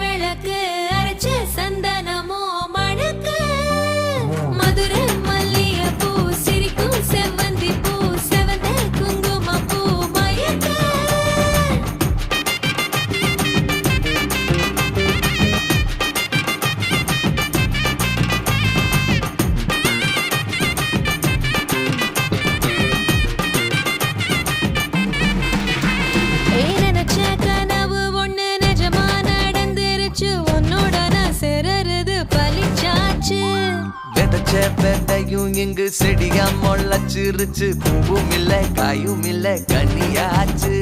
விளக்கு அரைச்ச சந்தனமோ மணக்கு மதுரை மல்லிய பூ சிரிக்கும் செவ்வந்தி பூ செவந்த குங்கும பூ மயக்க நினைச்ச கனவு ஒண்ணு நிஜமா நடந்துருச்சு உன்னோட நான் சிறருது பலிச்சாச்சு விதைச்ச விதையும் இங்கு செடியா முளைச்சிருச்சு பூவும் இல்ல காயும் இல்ல கனியாச்சு